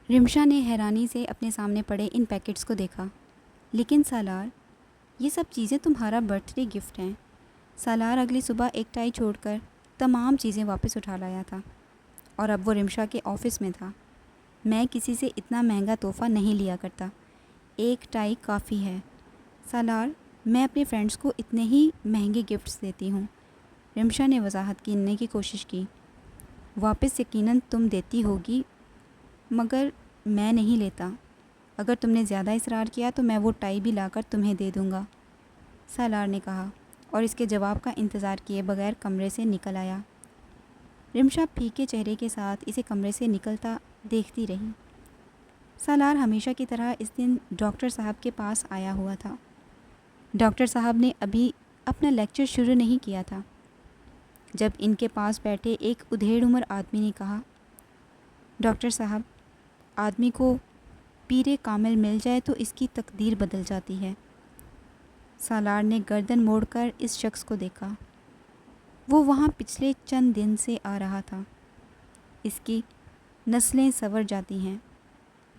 رمشا نے حیرانی سے اپنے سامنے پڑے ان پیکٹس کو دیکھا۔ لیکن سالار، یہ سب چیزیں تمہارا برتھ ڈے گفٹ ہیں۔ سالار اگلی صبح ایک ٹائی چھوڑ کر تمام چیزیں واپس اٹھا لایا تھا، اور اب وہ رمشا کے آفس میں تھا۔ میں کسی سے اتنا مہنگا تحفہ نہیں لیا کرتا، ایک ٹائی کافی ہے۔ سالار، میں اپنے فرینڈس کو اتنے ہی مہنگے گفٹس دیتی ہوں۔ رمشا نے وضاحت کرنے کی کوشش کی۔ واپس یقیناً تم دیتی ہوگی، مگر میں نہیں لیتا۔ اگر تم نے زیادہ اصرار کیا تو میں وہ ٹائی بھی لا کر تمہیں دے دوں گا، سالار نے کہا، اور اس کے جواب کا انتظار کیے بغیر کمرے سے نکل آیا۔ رمشا پھیکے چہرے کے ساتھ اسے کمرے سے نکلتا دیکھتی رہی۔ سالار ہمیشہ کی طرح اس دن ڈاکٹر صاحب کے پاس آیا ہوا تھا۔ ڈاکٹر صاحب نے ابھی اپنا لیکچر شروع نہیں کیا تھا جب ان کے پاس بیٹھے ایک ادھیڑ عمر آدمی نے کہا، ڈاکٹر صاحب، آدمی کو پیر کامل مل جائے تو اس کی تقدیر بدل جاتی ہے۔ سالار نے گردن موڑ کر اس شخص کو دیکھا۔ وہ وہاں پچھلے چند دن سے آ رہا تھا۔ اس کی نسلیں سنور جاتی ہیں۔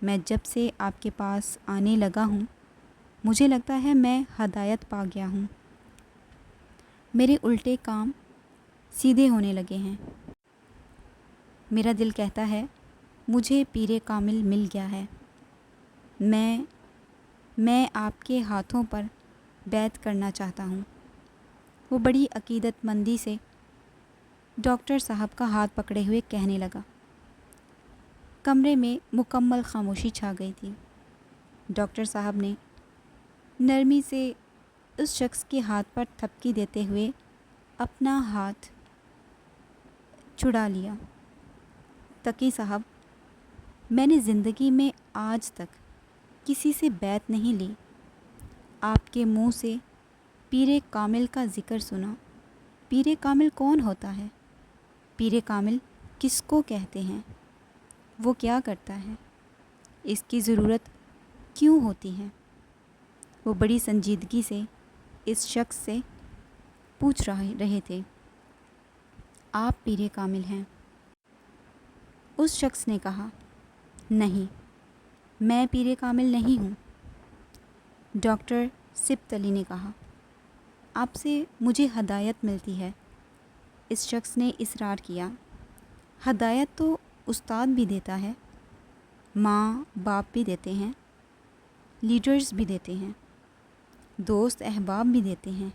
میں جب سے آپ کے پاس آنے لگا ہوں، مجھے لگتا ہے میں ہدایت پا گیا ہوں۔ میرے الٹے کام سیدھے ہونے لگے ہیں۔ میرا دل کہتا ہے مجھے پیر کامل مل گیا ہے۔ میں آپ کے ہاتھوں پر بیعت کرنا چاہتا ہوں۔ وہ بڑی عقیدت مندی سے ڈاکٹر صاحب کا ہاتھ پکڑے ہوئے کہنے لگا۔ کمرے میں مکمل خاموشی چھا گئی تھی۔ ڈاکٹر صاحب نے نرمی سے اس شخص کے ہاتھ پر تھپکی دیتے ہوئے اپنا ہاتھ چھڑا لیا۔ تقی صاحب، میں نے زندگی میں آج تک کسی سے بیعت نہیں لی۔ آپ کے منہ سے پیر کامل کا ذکر سنا۔ پیر کامل کون ہوتا ہے؟ پیر کامل کس کو کہتے ہیں؟ وہ کیا کرتا ہے؟ اس کی ضرورت کیوں ہوتی ہے؟ وہ بڑی سنجیدگی سے اس شخص سے پوچھ رہے تھے۔ آپ پیر کامل ہیں؟ اس شخص نے کہا، نہیں، میں پیر کامل نہیں ہوں۔ ڈاکٹر سبت علی نے کہا، آپ سے مجھے ہدایت ملتی ہے۔ اس شخص نے اصرار کیا۔ ہدایت تو استاد بھی دیتا ہے، ماں باپ بھی دیتے ہیں، لیڈرز بھی دیتے ہیں، دوست احباب بھی دیتے ہیں۔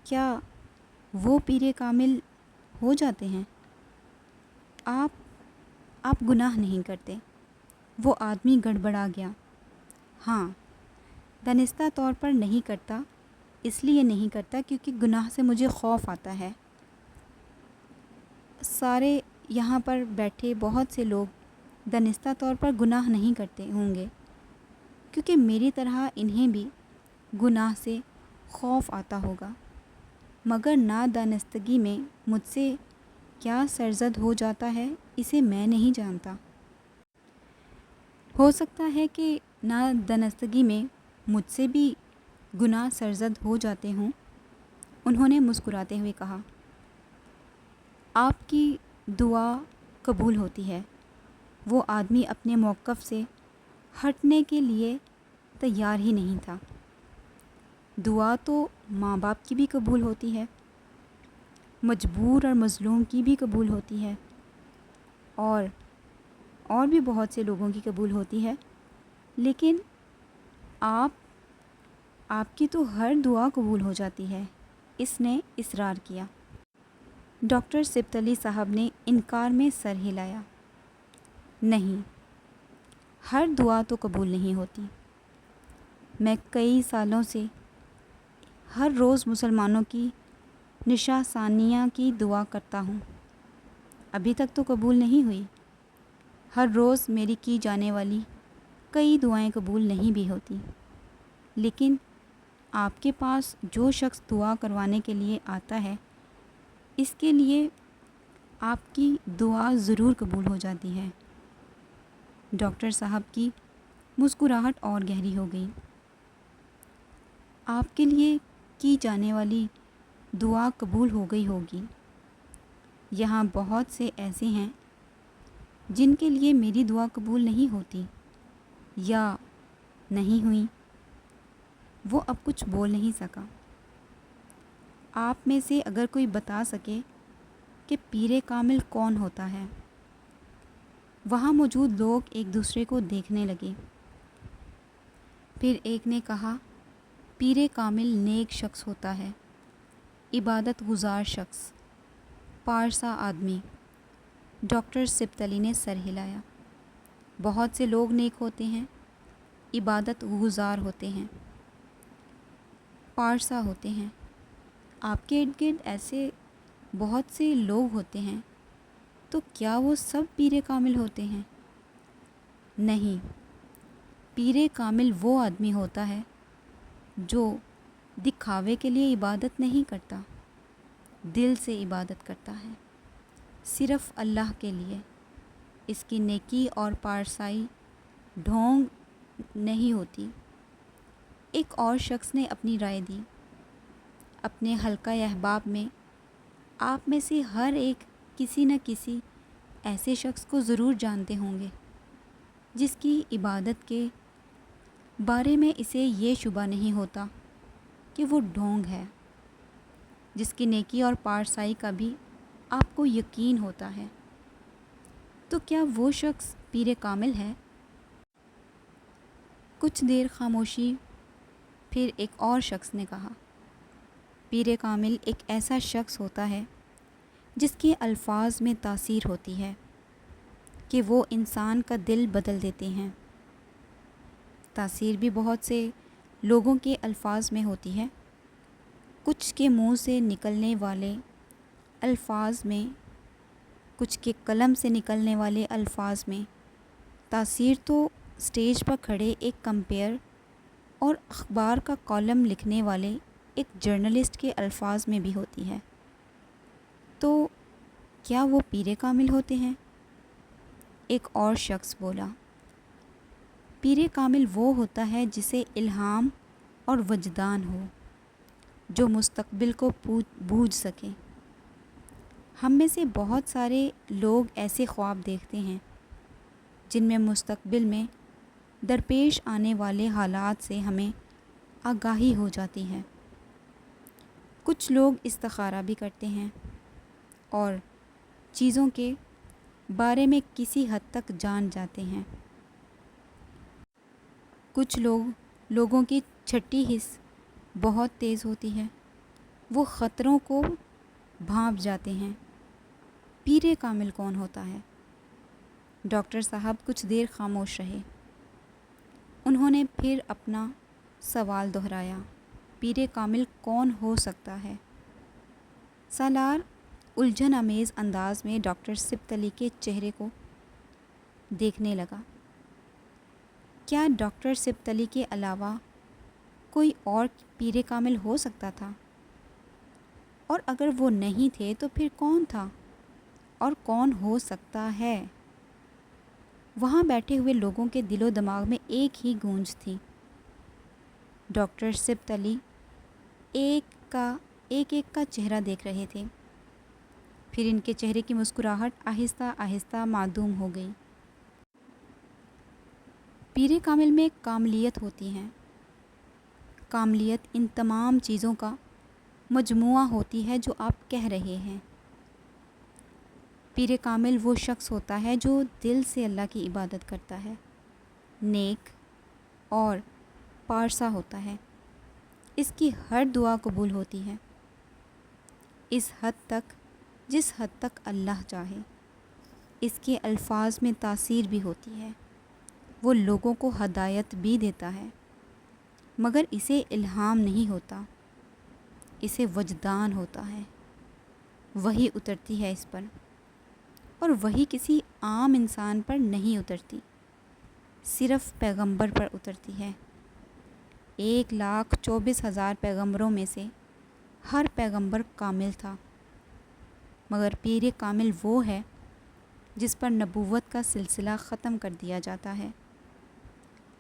کیا وہ پیر کامل ہو جاتے ہیں؟ آپ گناہ نہیں کرتے۔ وہ آدمی گڑبڑا گیا۔ ہاں، دانستہ طور پر نہیں کرتا، اس لیے نہیں کرتا کیونکہ گناہ سے مجھے خوف آتا ہے۔ سارے یہاں پر بیٹھے بہت سے لوگ دانستہ طور پر گناہ نہیں کرتے ہوں گے، کیونکہ میری طرح انہیں بھی گناہ سے خوف آتا ہوگا، مگر نادانستگی میں مجھ سے کیا سرزد ہو جاتا ہے اسے میں نہیں جانتا۔ ہو سکتا ہے کہ نادانستگی میں مجھ سے بھی گناہ سرزد ہو جاتے ہوں، انہوں نے مسکراتے ہوئے کہا۔ آپ کی دعا قبول ہوتی ہے۔ وہ آدمی اپنے موقف سے ہٹنے کے لیے تیار ہی نہیں تھا۔ دعا تو ماں باپ کی بھی قبول ہوتی ہے، مجبور اور مظلوم کی بھی قبول ہوتی ہے، اور بھی بہت سے لوگوں کی قبول ہوتی ہے، لیکن آپ کی تو ہر دعا قبول ہو جاتی ہے، اس نے اصرار کیا۔ ڈاکٹر سبت علی صاحب نے انکار میں سر ہلایا۔ نہیں، ہر دعا تو قبول نہیں ہوتی۔ میں کئی سالوں سے ہر روز مسلمانوں کی نشا ثانیہ کی دعا کرتا ہوں، ابھی تک تو قبول نہیں ہوئی۔ ہر روز میری کی جانے والی کئی دعائیں قبول نہیں بھی ہوتی، لیکن آپ کے پاس جو شخص دعا کروانے کے لیے آتا ہے، اس کے لیے آپ کی دعا ضرور قبول ہو جاتی ہے۔ ڈاکٹر صاحب کی مسکراہٹ اور گہری ہو گئی۔ آپ کے لیے کی جانے والی دعا قبول ہو گئی ہوگی۔ یہاں بہت سے ایسے ہیں جن کے لیے میری دعا قبول نہیں ہوتی یا نہیں ہوئی۔ وہ اب کچھ بول نہیں سکا۔ آپ میں سے اگر کوئی بتا سکے کہ پیر کامل کون ہوتا ہے؟ وہاں موجود لوگ ایک دوسرے کو دیکھنے لگے۔ پھر ایک نے کہا، پیر کامل نیک شخص ہوتا ہے، عبادت گزار شخص، پارسا آدمی۔ ڈاکٹر سبتلی نے سر ہلایا۔ بہت سے لوگ نیک ہوتے ہیں، عبادت گزار ہوتے ہیں، پارسا ہوتے ہیں۔ آپ کے ارد گرد ایسے بہت سے لوگ ہوتے ہیں، تو کیا وہ سب پیر کامل ہوتے ہیں؟ نہیں، پیر کامل وہ آدمی ہوتا ہے جو دکھاوے کے لیے عبادت نہیں کرتا، دل سے عبادت کرتا ہے، صرف اللہ کے لیے۔ اس کی نیکی اور پارسائی ڈھونگ نہیں ہوتی۔ ایک اور شخص نے اپنی رائے دی۔ اپنے حلقہ احباب میں آپ میں سے ہر ایک کسی نہ کسی ایسے شخص کو ضرور جانتے ہوں گے جس کی عبادت کے بارے میں اسے یہ شبہ نہیں ہوتا کہ وہ ڈھونگ ہے، جس کی نیکی اور پارسائی کا بھی آپ کو یقین ہوتا ہے۔ تو کیا وہ شخص پیر کامل ہے؟ کچھ دیر خاموشی، پھر ایک اور شخص نے کہا، پیر کامل ایک ایسا شخص ہوتا ہے جس کے الفاظ میں تاثیر ہوتی ہے کہ وہ انسان کا دل بدل دیتے ہیں۔ تاثیر بھی بہت سے لوگوں کے الفاظ میں ہوتی ہے۔ کچھ کے منہ سے نکلنے والے الفاظ میں، کچھ کے قلم سے نکلنے والے الفاظ میں۔ تاثیر تو اسٹیج پر کھڑے ایک کمپیئر اور اخبار کا کالم لکھنے والے ایک جرنلسٹ کے الفاظ میں بھی ہوتی ہے۔ تو کیا وہ پیر کامل ہوتے ہیں؟ ایک اور شخص بولا، پیر کامل وہ ہوتا ہے جسے الہام اور وجدان ہو، جو مستقبل کو بوجھ سکے۔ ہم میں سے بہت سارے لوگ ایسے خواب دیکھتے ہیں جن میں مستقبل میں درپیش آنے والے حالات سے ہمیں آگاہی ہو جاتی ہے۔ کچھ لوگ استخارہ بھی کرتے ہیں اور چیزوں کے بارے میں کسی حد تک جان جاتے ہیں۔ کچھ لوگوں کی چھٹی حس بہت تیز ہوتی ہے، وہ خطروں کو بھانپ جاتے ہیں۔ پیر کامل کون ہوتا ہے؟ ڈاکٹر صاحب کچھ دیر خاموش رہے۔ انہوں نے پھر اپنا سوال دہرایا، پیر کامل کون ہو سکتا ہے؟ سالار الجھن آمیز انداز میں ڈاکٹر سبتلی کے چہرے کو دیکھنے لگا۔ کیا ڈاکٹر سبتلی کے علاوہ کوئی اور پیر کامل ہو سکتا تھا؟ اور اگر وہ نہیں تھے تو پھر کون تھا اور کون ہو سکتا ہے؟ وہاں بیٹھے ہوئے لوگوں کے دل و دماغ میں ایک ہی گونج تھی۔ ڈاکٹر سبتلی ایک ایک کا چہرہ دیکھ رہے تھے، پھر ان کے چہرے کی مسکراہٹ آہستہ آہستہ معدوم ہو گئی۔ پیر کامل میں کاملیت ہوتی ہے۔ کاملیت ان تمام چیزوں کا مجموعہ ہوتی ہے جو آپ کہہ رہے ہیں۔ پیر کامل وہ شخص ہوتا ہے جو دل سے اللہ کی عبادت کرتا ہے، نیک اور پارسا ہوتا ہے۔ اس کی ہر دعا قبول ہوتی ہے، اس حد تک جس حد تک اللہ چاہے۔ اس کے الفاظ میں تاثیر بھی ہوتی ہے، وہ لوگوں کو ہدایت بھی دیتا ہے، مگر اسے الہام نہیں ہوتا، اسے وجدان ہوتا ہے۔ وحی اترتی ہے اس پر، اور وحی کسی عام انسان پر نہیں اترتی، صرف پیغمبر پر اترتی ہے۔ 1,24,000 پیغمبروں میں سے ہر پیغمبر کامل تھا، مگر پیر کامل وہ ہے جس پر نبوت کا سلسلہ ختم کر دیا جاتا ہے۔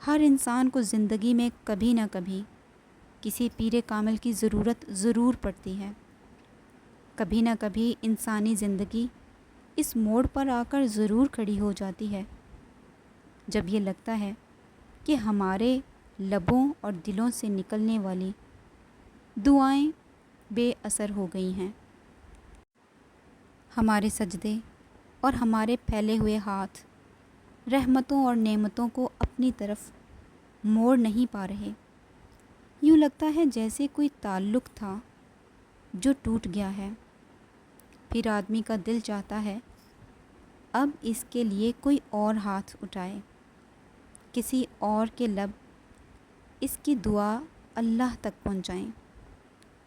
ہر انسان کو زندگی میں کبھی نہ کبھی کسی پیر کامل کی ضرورت ضرور پڑتی ہے۔ کبھی نہ کبھی انسانی زندگی اس موڑ پر آ کر ضرور کھڑی ہو جاتی ہے جب یہ لگتا ہے کہ ہمارے لبوں اور دلوں سے نکلنے والی دعائیں بے اثر ہو گئی ہیں، ہمارے سجدے اور ہمارے پھیلے ہوئے ہاتھ رحمتوں اور نعمتوں کو اپنی طرف موڑ نہیں پا رہے۔ یوں لگتا ہے جیسے کوئی تعلق تھا جو ٹوٹ گیا ہے۔ پھر آدمی کا دل چاہتا ہے اب اس کے لیے کوئی اور ہاتھ اٹھائے، کسی اور کے لب اس کی دعا اللہ تک پہنچائیں،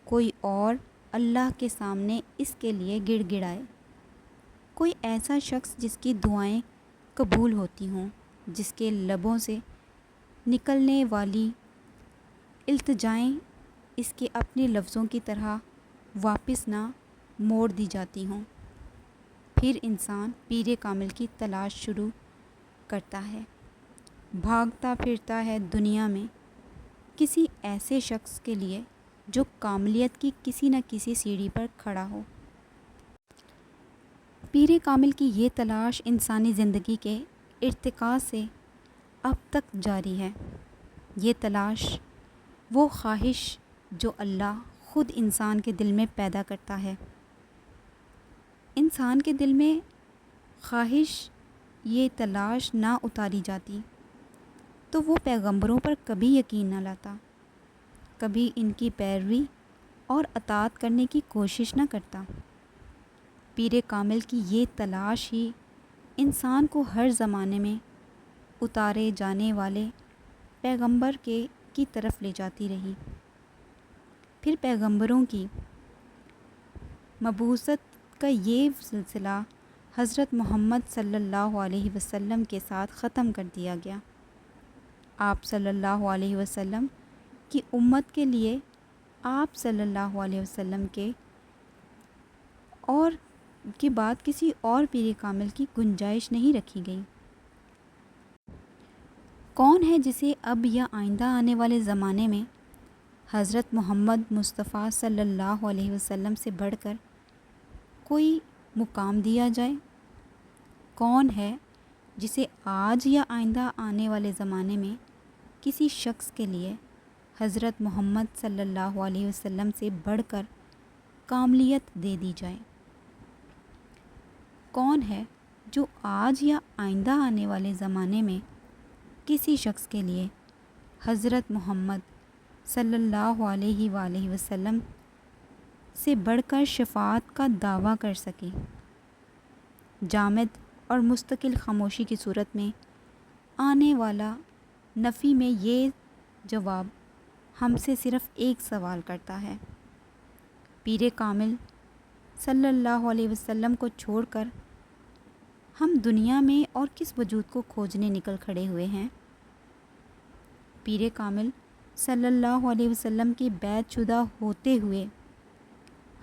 کوئی اور اللہ کے سامنے اس کے لیے گڑ گڑائے، کوئی ایسا شخص جس کی دعائیں قبول ہوتی ہوں، جس کے لبوں سے نکلنے والی التجائیں اس کے اپنے لفظوں کی طرح واپس نہ موڑ دی جاتی ہوں۔ پھر انسان پیر کامل کی تلاش شروع کرتا ہے، بھاگتا پھرتا ہے دنیا میں کسی ایسے شخص کے لیے جو کاملیت کی کسی نہ کسی سیڑھی پر کھڑا ہو۔ پیر کامل کی یہ تلاش انسانی زندگی کے ارتقاء سے اب تک جاری ہے۔ یہ تلاش، وہ خواہش جو اللہ خود انسان کے دل میں پیدا کرتا ہے۔ انسان کے دل میں خواہش، یہ تلاش نہ اتاری جاتی تو وہ پیغمبروں پر کبھی یقین نہ لاتا، کبھی ان کی پیروی اور اطاعت کرنے کی کوشش نہ کرتا۔ پیر کامل کی یہ تلاش ہی انسان کو ہر زمانے میں اتارے جانے والے پیغمبر کی طرف لے جاتی رہی۔ پھر پیغمبروں کی مبعوثت کا یہ سلسلہ حضرت محمد صلی اللہ علیہ وسلم کے ساتھ ختم کر دیا گیا۔ آپ صلی اللہ علیہ وسلم کی امت کے لیے آپ صلی اللہ علیہ وسلم کے اور کے بعد کسی اور پیر کامل کی گنجائش نہیں رکھی گئی۔ کون ہے جسے اب یا آئندہ آنے والے زمانے میں حضرت محمد مصطفیٰ صلی اللہ علیہ وسلم سے بڑھ کر کوئی مقام دیا جائے؟ کون ہے جسے آج یا آئندہ آنے والے زمانے میں کسی شخص کے لیے حضرت محمد صلی اللہ علیہ وسلم سے بڑھ کر کاملیت دے دی جائے؟ کون ہے جو آج یا آئندہ آنے والے زمانے میں کسی شخص کے لیے حضرت محمد صلی اللہ علیہ وآلہ وسلم سے بڑھ کر شفاعت کا دعویٰ کر سکے؟ جامد اور مستقل خاموشی کی صورت میں آنے والا نفی میں یہ جواب ہم سے صرف ایک سوال کرتا ہے، پیر کامل صلی اللہ علیہ وسلم کو چھوڑ کر ہم دنیا میں اور کس وجود کو کھوجنے نکل کھڑے ہوئے ہیں؟ پیر کامل صلی اللہ علیہ وسلم کی بیعت شدہ ہوتے ہوئے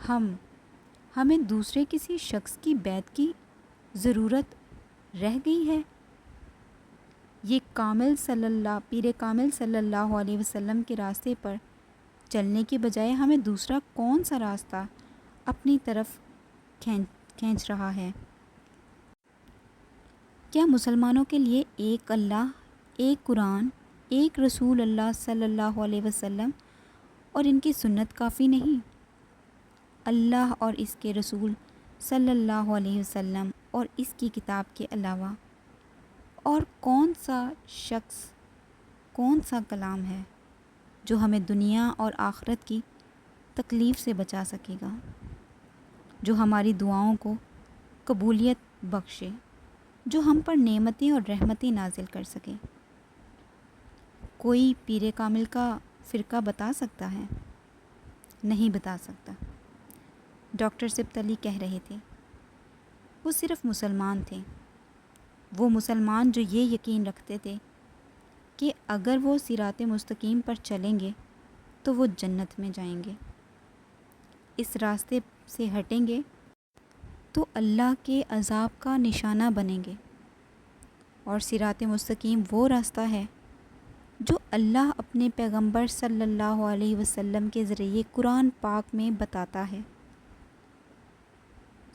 ہمیں دوسرے کسی شخص کی بیعت کی ضرورت رہ گئی ہے؟ یہ پیر کامل صلی اللہ علیہ وسلم کے راستے پر چلنے کے بجائے ہمیں دوسرا کون سا راستہ اپنی طرف کھینچ رہا ہے؟ کیا مسلمانوں کے لیے ایک اللہ، ایک قرآن، ایک رسول اللہ صلی اللہ علیہ وسلم اور ان کی سنت کافی نہیں؟ اللہ اور اس کے رسول صلی اللہ علیہ وسلم اور اس کی کتاب کے علاوہ اور کون سا شخص، کون سا کلام ہے جو ہمیں دنیا اور آخرت کی تکلیف سے بچا سکے گا، جو ہماری دعاؤں کو قبولیت بخشے، جو ہم پر نعمتیں اور رحمتیں نازل کر سکے؟ کوئی پیر کامل کا فرقہ بتا سکتا ہے؟ نہیں بتا سکتا۔ ڈاکٹر سبت علی کہہ رہے تھے، وہ صرف مسلمان تھے، وہ مسلمان جو یہ یقین رکھتے تھے کہ اگر وہ صراط مستقیم پر چلیں گے تو وہ جنت میں جائیں گے، اس راستے سے ہٹیں گے تو اللہ کے عذاب کا نشانہ بنیں گے۔ اور صراط مستقیم وہ راستہ ہے جو اللہ اپنے پیغمبر صلی اللہ علیہ وسلم کے ذریعے قرآن پاک میں بتاتا ہے۔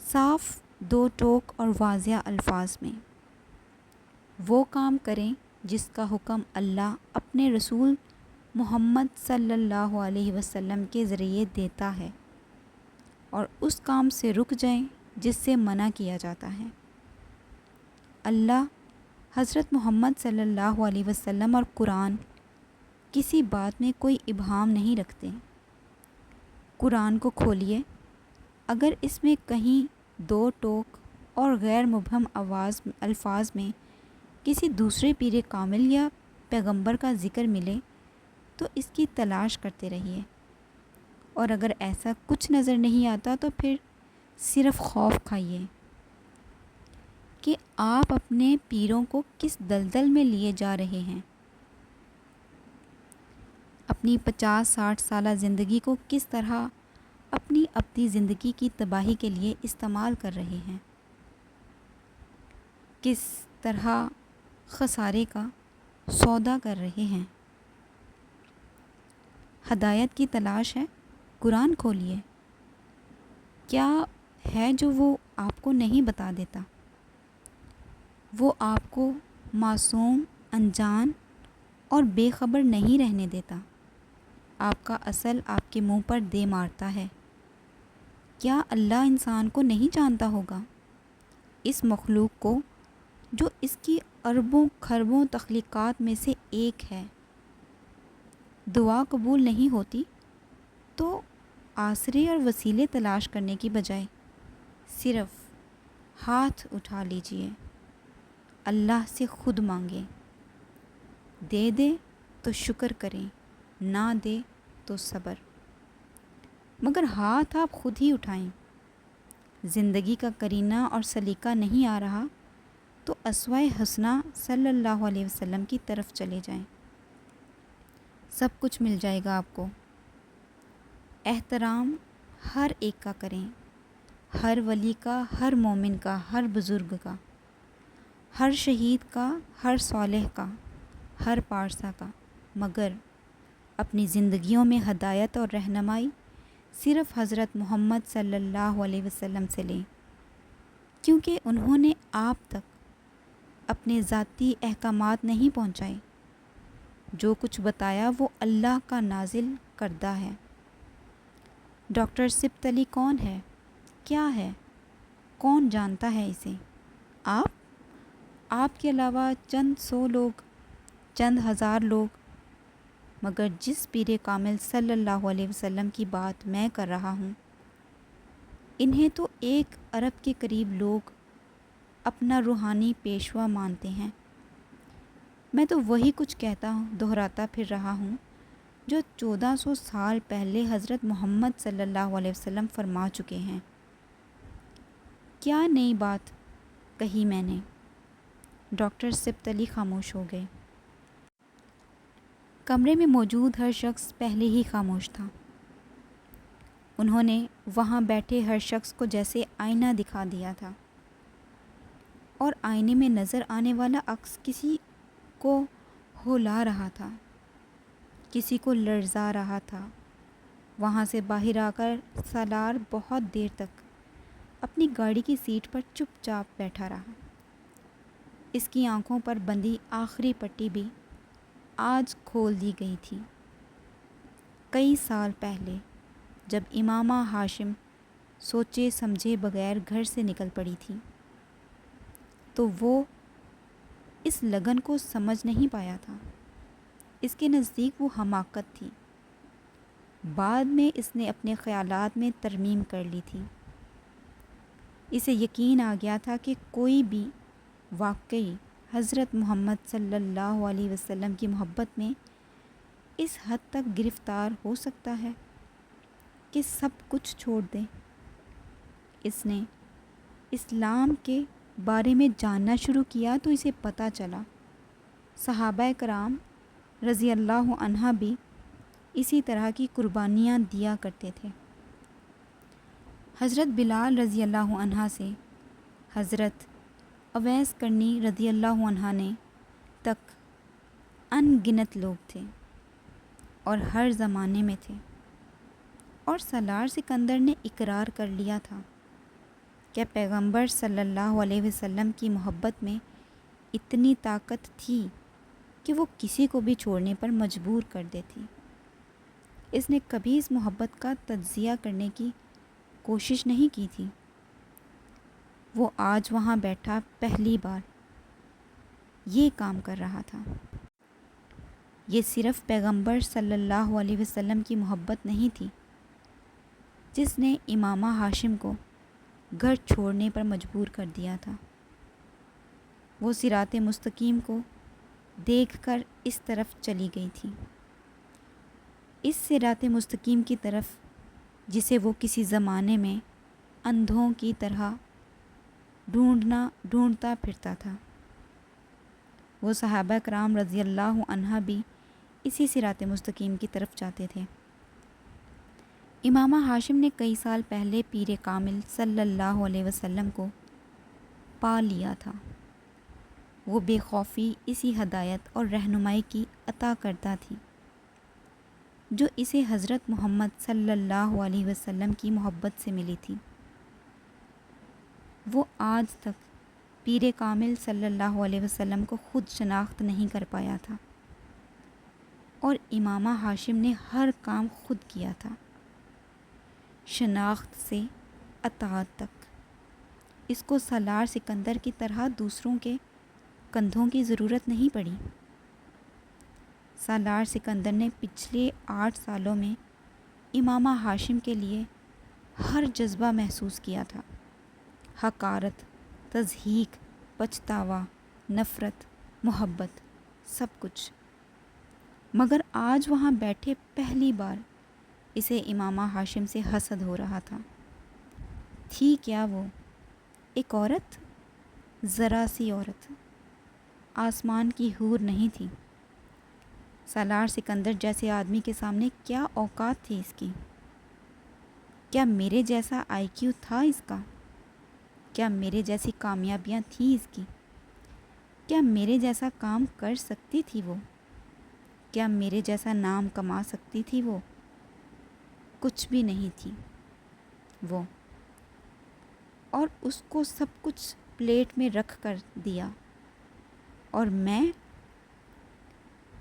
صاف دو ٹوک اور واضح الفاظ میں وہ کام کریں جس کا حکم اللہ اپنے رسول محمد صلی اللہ علیہ وسلم کے ذریعے دیتا ہے، اور اس کام سے رک جائیں جس سے منع کیا جاتا ہے۔ اللہ، حضرت محمد صلی اللہ علیہ وسلم اور قرآن کسی بات میں کوئی ابہام نہیں رکھتے۔ قرآن کو کھولیے، اگر اس میں کہیں دو ٹوک اور غیر مبہم الفاظ میں کسی دوسرے پیر کامل یا پیغمبر کا ذکر ملے تو اس کی تلاش کرتے رہیے، اور اگر ایسا کچھ نظر نہیں آتا تو پھر صرف خوف کھائیے کہ آپ اپنے پیروں کو کس دلدل میں لیے جا رہے ہیں، اپنی 50-60 سالہ زندگی کو کس طرح اپنی زندگی کی تباہی کے لیے استعمال کر رہے ہیں، کس طرح خسارے کا سودا کر رہے ہیں۔ ہدایت کی تلاش ہے، قرآن کھولیے، کیا ہے جو وہ آپ کو نہیں بتا دیتا؟ وہ آپ کو معصوم، انجان اور بے خبر نہیں رہنے دیتا، آپ کا اصل آپ کے منہ پر دے مارتا ہے۔ کیا اللہ انسان کو نہیں جانتا ہوگا، اس مخلوق کو جو اس کی اربوں کھربوں تخلیقات میں سے ایک ہے؟ دعا قبول نہیں ہوتی تو آسرے اور وسیلے تلاش کرنے کی بجائے صرف ہاتھ اٹھا لیجئے، اللہ سے خود مانگیں، دے دے تو شکر کریں، نہ دے تو صبر۔ مگر ہاتھ آپ خود ہی اٹھائیں۔ زندگی کا کرینہ اور سلیقہ نہیں آ رہا تو اسوہ حسنہ صلی اللہ علیہ وسلم کی طرف چلے جائیں، سب کچھ مل جائے گا آپ کو۔ احترام ہر ایک کا کریں، ہر ولی کا، ہر مومن کا، ہر بزرگ کا، ہر شہید کا، ہر صالح کا، ہر پارسا کا، مگر اپنی زندگیوں میں ہدایت اور رہنمائی صرف حضرت محمد صلی اللہ علیہ وسلم سے لیں، کیونکہ انہوں نے آپ تک اپنے ذاتی احکامات نہیں پہنچائے، جو کچھ بتایا وہ اللہ کا نازل کردہ ہے۔ ڈاکٹر سبط علی کون ہے؟ کیا ہے؟ کون جانتا ہے اسے؟ آپ کے علاوہ چند سو لوگ، چند ہزار لوگ، مگر جس پیر کامل صلی اللہ علیہ وسلم کی بات میں کر رہا ہوں، انہیں تو 1 ارب کے قریب لوگ اپنا روحانی پیشوا مانتے ہیں۔ میں تو وہی کچھ کہتا ہوں، دہراتا پھر رہا ہوں جو 1400 سال پہلے حضرت محمد صلی اللہ علیہ وسلم فرما چکے ہیں۔ کیا نئی بات کہی میں نے؟ ڈاکٹر سبط علی خاموش ہو گئے۔ کمرے میں موجود ہر شخص پہلے ہی خاموش تھا۔ انہوں نے وہاں بیٹھے ہر شخص کو جیسے آئینہ دکھا دیا تھا، اور آئینے میں نظر آنے والا عکس کسی کو ہلا رہا تھا، کسی کو لرزا رہا تھا۔ وہاں سے باہر آ کر سالار بہت دیر تک اپنی گاڑی کی سیٹ پر چپ چاپ بیٹھا رہا۔ اس کی آنکھوں پر بندھی آخری پٹی بھی آج کھول دی گئی تھی۔ کئی سال پہلے جب امامہ ہاشم سوچے سمجھے بغیر گھر سے نکل پڑی تھی تو وہ اس لگن کو سمجھ نہیں پایا تھا۔ اس کے نزدیک وہ حماقت تھی۔ بعد میں اس نے اپنے خیالات میں ترمیم کر لی تھی۔ اسے یقین آ گیا تھا کہ کوئی بھی واقعی حضرت محمد صلی اللہ علیہ وسلم کی محبت میں اس حد تک گرفتار ہو سکتا ہے کہ سب کچھ چھوڑ دے۔ اس نے اسلام کے بارے میں جاننا شروع کیا تو اسے پتہ چلا صحابہ کرام رضی اللہ عنہ بھی اسی طرح کی قربانیاں دیا کرتے تھے۔ حضرت بلال رضی اللہ عنہ سے حضرت اویس کرنی رضی اللہ عنہ نے تک ان گنت لوگ تھے اور ہر زمانے میں تھے، اور سالار سکندر نے اقرار کر لیا تھا کیا پیغمبر صلی اللہ علیہ وسلم کی محبت میں اتنی طاقت تھی کہ وہ کسی کو بھی چھوڑنے پر مجبور کر دیتی؟ اس نے کبھی اس محبت کا تجزیہ کرنے کی کوشش نہیں کی تھی۔ وہ آج وہاں بیٹھا پہلی بار یہ کام کر رہا تھا۔ یہ صرف پیغمبر صلی اللہ علیہ وسلم کی محبت نہیں تھی جس نے امامہ ہاشم کو گھر چھوڑنے پر مجبور کر دیا تھا۔ وہ صراط مستقیم کو دیکھ کر اس طرف چلی گئی تھی، اس صراط مستقیم کی طرف جسے وہ کسی زمانے میں اندھوں کی طرح ڈھونڈتا پھرتا تھا۔ وہ صحابہ کرام رضی اللہ عنہ بھی اسی صراط مستقیم کی طرف جاتے تھے۔ امامہ ہاشم نے کئی سال پہلے پیر کامل صلی اللہ علیہ وسلم کو پا لیا تھا۔ وہ بے خوفی اسی ہدایت اور رہنمائی کی عطا کرتا تھی جو اسے حضرت محمد صلی اللہ علیہ وسلم کی محبت سے ملی تھی۔ وہ آج تک پیر کامل صلی اللہ علیہ وسلم کو خود شناخت نہیں کر پایا تھا، اور امامہ ہاشم نے ہر کام خود کیا تھا، شناخت سے اطاعت تک۔ اس کو سالار سکندر کی طرح دوسروں کے کندھوں کی ضرورت نہیں پڑی۔ سالار سکندر نے پچھلے 8 سالوں میں امامہ ہاشم کے لیے ہر جذبہ محسوس کیا تھا، حقارت، تضحیک، پچھتاوا، نفرت، محبت، سب کچھ۔ مگر آج وہاں بیٹھے پہلی بار اسے امامہ ہاشم سے حسد ہو رہا تھا۔ تھی کیا وہ؟ ایک عورت، ذرا سی عورت، آسمان کی حور نہیں تھی۔ سالار سکندر جیسے آدمی کے سامنے کیا اوقات تھی اس کی؟ کیا میرے جیسا آئی کیو تھا اس کا؟ کیا میرے جیسی کامیابیاں تھیں اس کی؟ کیا میرے جیسا کام کر سکتی تھی وہ؟ کیا میرے جیسا نام کما سکتی تھی وہ؟ کچھ بھی نہیں تھی وہ، اور اس کو سب کچھ پلیٹ میں رکھ کر دیا، اور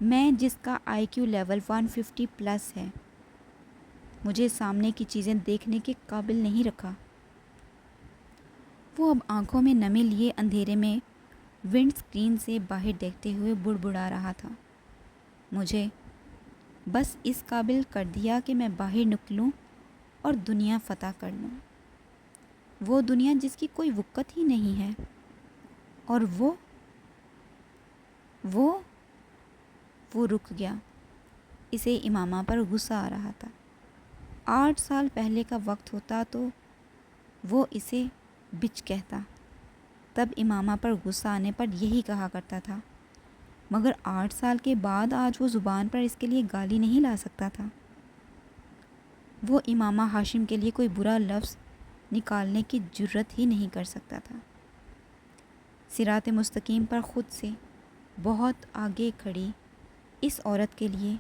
میں جس کا آئی کیو لیول 150 پلس ہے، مجھے سامنے کی چیزیں دیکھنے کے قابل نہیں رکھا۔ وہ اب آنکھوں میں نمی لیے اندھیرے میں ونڈ اسکرین سے باہر دیکھتے ہوئے بڑبڑا رہا تھا۔ مجھے بس اس قابل کر دیا کہ میں باہر نکلوں اور دنیا فتح کر لوں، وہ دنیا جس کی کوئی وقت ہی نہیں ہے۔ اور وہ رک گیا۔ اسے امامہ پر غصہ آ رہا تھا۔ 8 سال پہلے کا وقت ہوتا تو وہ اسے بچ کہتا، تب امامہ پر غصہ آنے پر یہی کہا کرتا تھا، مگر 8 سال کے بعد آج وہ زبان پر اس کے لیے گالی نہیں لا سکتا تھا۔ وہ امامہ ہاشم کے لیے کوئی برا لفظ نکالنے کی جرت ہی نہیں کر سکتا تھا۔ صراط مستقیم پر خود سے بہت آگے کھڑی اس عورت کے لیے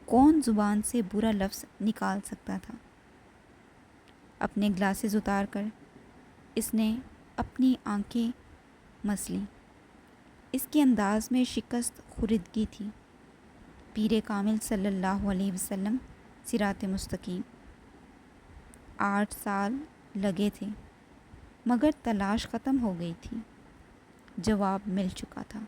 کون زبان سے برا لفظ نکال سکتا تھا؟ اپنے گلاسز اتار کر اس نے اپنی آنکھیں مس لیں۔ اس کے انداز میں شکست خوردگی تھی۔ پیر کامل صلی اللہ علیہ وسلم، صراط مستقیم۔ 8 سال لگے تھے، مگر تلاش ختم ہو گئی تھی، جواب مل چکا تھا۔